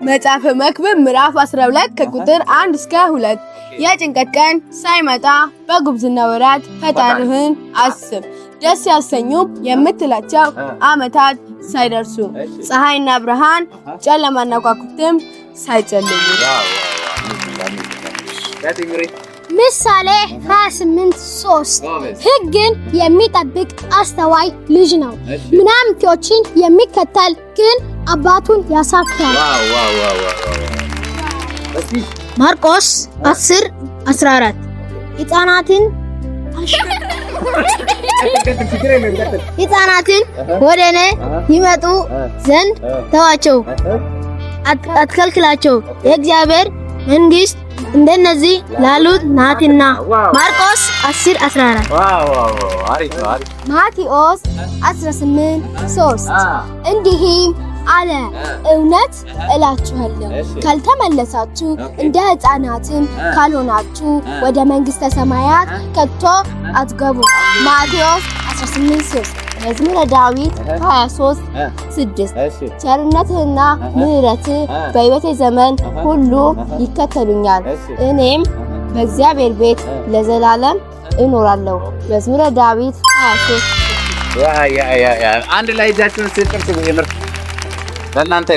መጽሐፈ መክብብ ምዕራፍ 12 ከቁጥር 1 እስከ 2 የጭንቀት ቀን ሳይመጣ በጉብዝና ወራት ፈጣሪህን አስብ። ደስ ያሰኙ የምትላቸው ዓመታት ሳይደርሱ ፀሐይና ብርሃን ጨለማና ከዋክብትም ሳይጨልሙ። ምሳሌ 28:3 ሕግን የሚጠብቅ አስተዋይ ልጅ ነው፣ ምናምንቴዎችን የሚከተል ግን አባቱን ያሳፍራል። ማርቆስ 10:14 ሕፃናትን ወደ እኔ ይመጡ ዘንድ ተዋቸው፣ አትከልክላቸው፣ የእግዚአብሔር መንግሥት እንደነዚህ ላሉት ናትና። ማርቆስ 10:14 ማቴዎስ 18:3 እንዲህም አለ፣ እውነት እላችኋለሁ ካልተመለሳችሁ እንደ ሕፃናትም ካልሆናችሁ ወደ መንግሥተ ሰማያት ከቶ አትገቡም። ማቴዎስ 18:3 መዝሙረ ዳዊት 23:6 ቸርነትህና ምሕረትህ በሕይወቴ ዘመን ሁሉ ይከተሉኛል፣ እኔም በእግዚአብሔር ቤት ለዘላለም እኖራለሁ። መዝሙረ ዳዊት 23። አንድ ላይ እጃችሁን ስጥርስ ለእናንተ